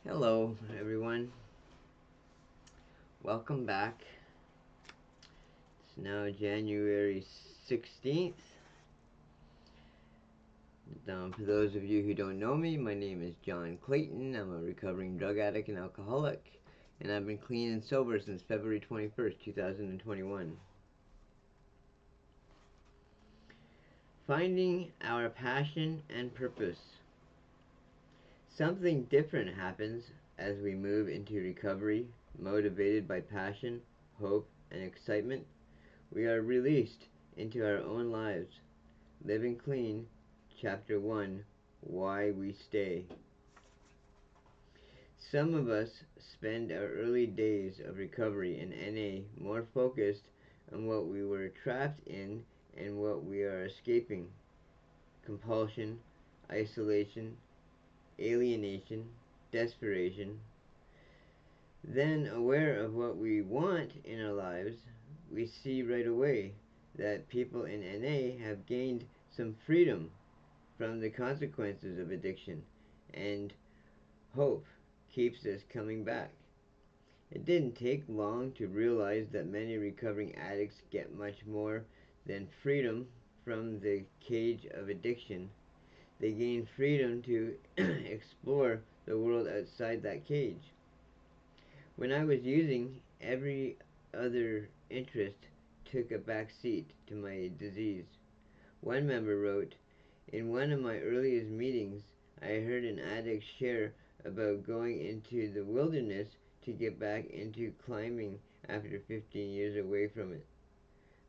Hello, everyone. Welcome back. It's now January 16th. For those of you who don't know me, my name is John Clayton. I'm a recovering drug addict and alcoholic, and I've been clean and sober since February 21st, 2021. Finding our passion and purpose. Something different happens as we move into recovery, motivated by passion, hope, and excitement. We are released into our own lives. Living Clean, Chapter 1, Why We Stay. Some of us spend our early days of recovery in NA more focused on what we were trapped in and what we are escaping: compulsion, isolation, alienation, desperation. Then, aware of what we want in our lives, we see right away that people in NA have gained some freedom from the consequences of addiction, and hope keeps us coming back. It didn't take long to realize that many recovering addicts get much more than freedom from the cage of addiction. They gain freedom to explore the world outside that cage. When I was using, every other interest took a back seat to my disease. One member wrote, "In one of my earliest meetings, I heard an addict share about going into the wilderness to get back into climbing after 15 years away from it.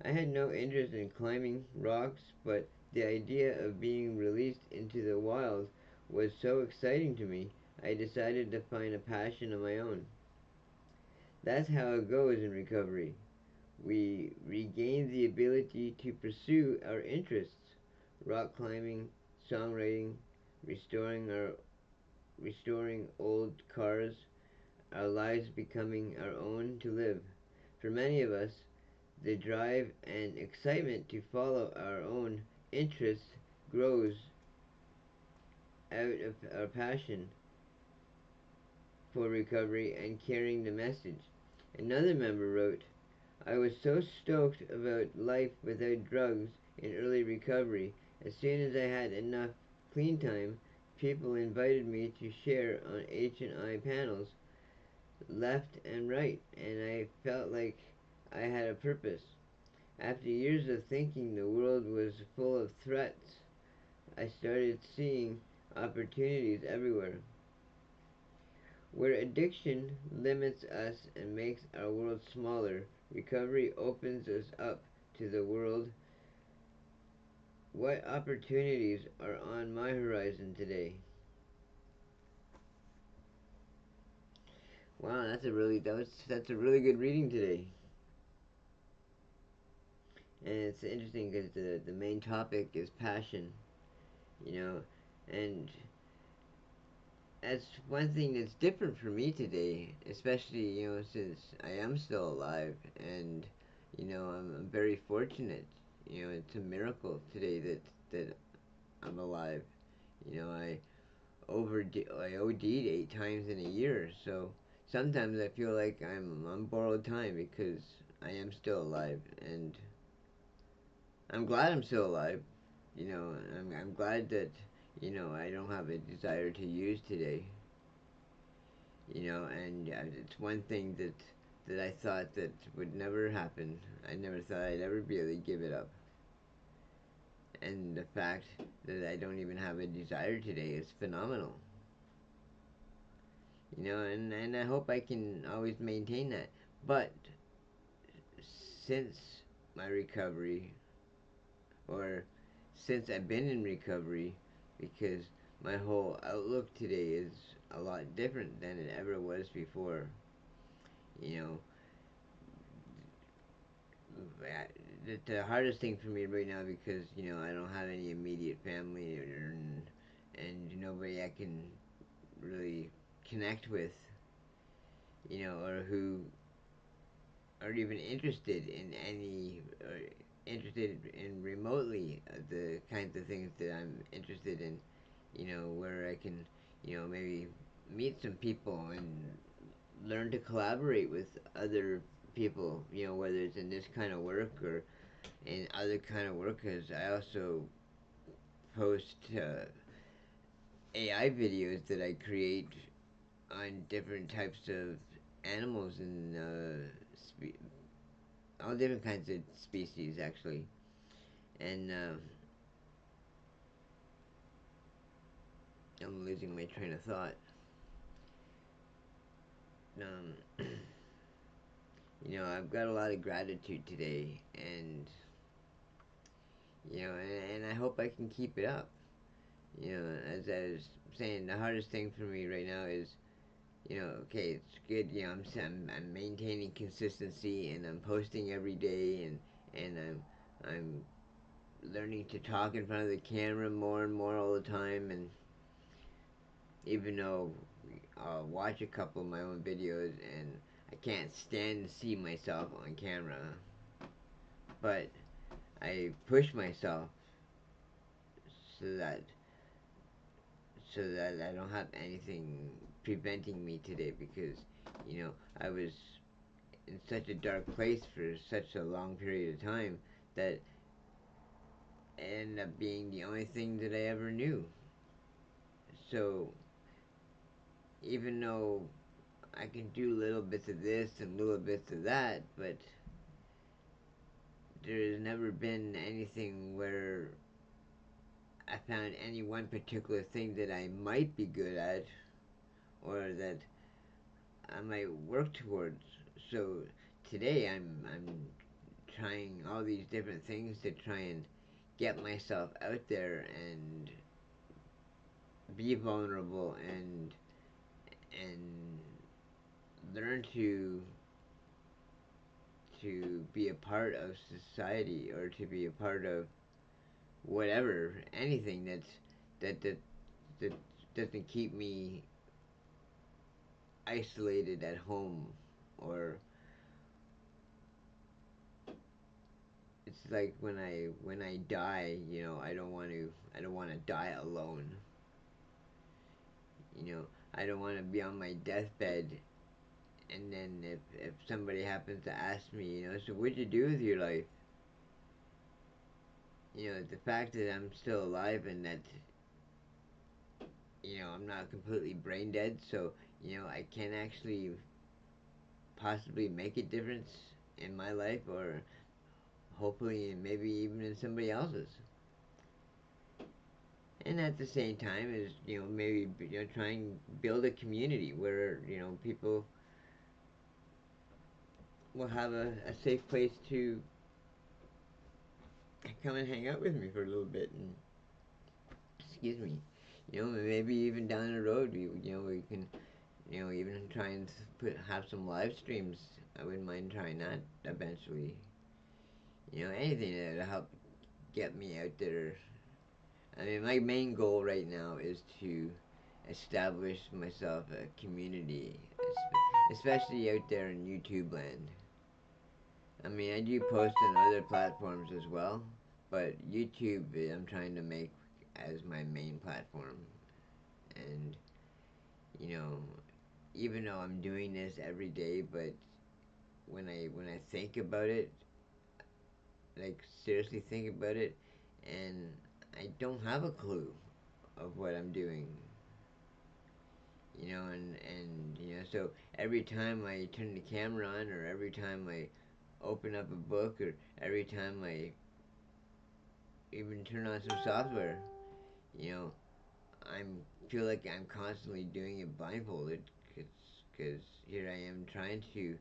I had no interest in climbing rocks, but the idea of being released into the wild was so exciting to me, I decided to find a passion of my own." That's how it goes in recovery. We regain the ability to pursue our interests: rock climbing, songwriting, restoring old cars, our lives becoming our own to live. For many of us, the drive and excitement to follow our own interests grows out of our passion for recovery and carrying the message. Another member wrote, "I was so stoked about life without drugs in early recovery. As soon as I had enough clean time, people invited me to share on H&I panels left and right, and I felt like I had a purpose. After years of thinking the world was full of threats, I started seeing opportunities everywhere. Where addiction limits us and makes our world smaller, recovery opens us up to the world. What opportunities are on my horizon today?" Wow, that's a really good reading today. And it's interesting because the main topic is passion, you know, and that's one thing that's different for me today, especially, since I am still alive, and I'm very fortunate. It's a miracle today that I'm alive. I I OD'd 8 times in a year, so sometimes I feel like I'm on borrowed time because I am still alive, and I'm glad I'm still alive. I'm glad that I don't have a desire to use today. And it's one thing that I thought that would never happen. I never thought I'd ever be able to give it up. And the fact that I don't even have a desire today is phenomenal. And I hope I can always maintain that. But since my recovery, or since I've been in recovery, because my whole outlook today is a lot different than it ever was before. You know, the hardest thing for me right now, because I don't have any immediate family, and nobody I can really connect with, or who are even interested in or interested in remotely the kinds of things that I'm interested in, where I can maybe meet some people and learn to collaborate with other people, whether it's in this kind of work or in other kind of work, because I also post AI videos that I create on different types of animals and all different kinds of species, actually. And I'm losing my train of thought. Um, I've got a lot of gratitude today, and and I hope I can keep it up. As I was saying, the hardest thing for me right now is, okay, it's good. I'm maintaining consistency, and I'm posting every day, and I'm learning to talk in front of the camera more and more all the time, and even though I'll watch a couple of my own videos and I can't stand to see myself on camera, but I push myself so that I don't have anything preventing me today, because I was in such a dark place for such a long period of time that it ended up being the only thing that I ever knew. So even though I can do little bits of this and little bits of that, but there's never been anything where I found any one particular thing that I might be good at or that I might work towards. So today I'm trying all these different things to try and get myself out there and be vulnerable and learn to be a part of society, or to be a part of whatever, anything that doesn't keep me isolated at home. Or it's like when I die, I don't want to die alone. you know I don't want to be on my deathbed, and then if somebody happens to ask me, so what'd you do with your life, the fact that I'm still alive, and that I'm not completely brain dead, so I can actually possibly make a difference in my life, or hopefully maybe even in somebody else's. And at the same time is, maybe, try and build a community where, people will have a safe place to come and hang out with me for a little bit, and excuse me, maybe even down the road, we can, even try and have some live streams. I wouldn't mind trying that eventually. Anything that'll help get me out there. I mean, my main goal right now is to establish myself a community, especially out there in YouTube land. I mean, I do post on other platforms as well, but YouTube, I'm trying to make as my main platform. And, you know, even though I'm doing this every day, but when I think about it, like seriously think about it, and I don't have a clue of what I'm doing. So every time I turn the camera on, or every time I open up a book, or every time I even turn on some software, you know, I'm feel like I'm constantly doing it blindfolded, because here I am trying to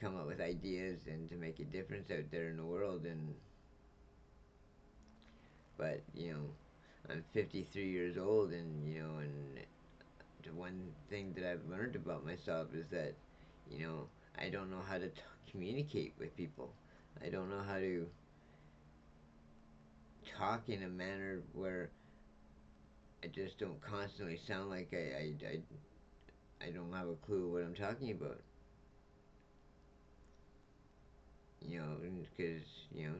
come up with ideas and to make a difference out there in the world. And but I'm 53 years old, and the one thing that I've learned about myself is that you know I don't know how to communicate with people. I don't know how to talk in a manner where I just don't constantly sound like I don't have a clue what I'm talking about. Because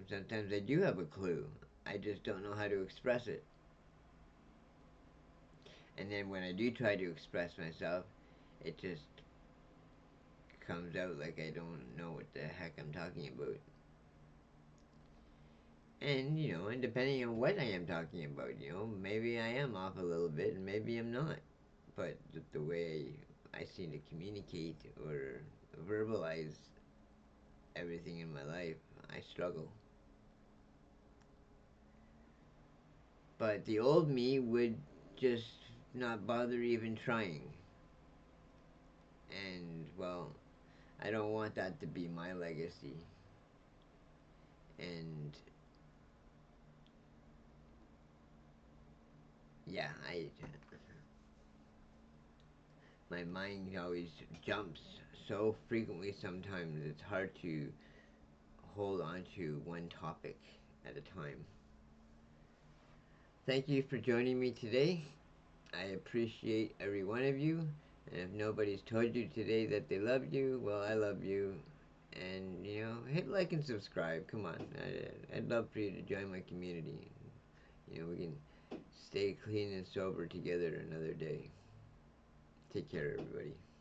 sometimes I do have a clue. I just don't know how to express it. And then when I do try to express myself, it just comes out like I don't know what the heck I'm talking about. And, and depending on what I am talking about, maybe I am off a little bit and maybe I'm not. But the way I seem to communicate or verbalize everything in my life, I struggle. But the old me would just not bother even trying. And, well, I don't want that to be my legacy. And, yeah, my mind always jumps so frequently sometimes it's hard to hold on to one topic at a time. Thank you for joining me today. I appreciate every one of you. And if nobody's told you today that they love you, well, I love you. And, hit like and subscribe. Come on. I'd love for you to join my community. We can stay clean and sober together another day. Take care, everybody.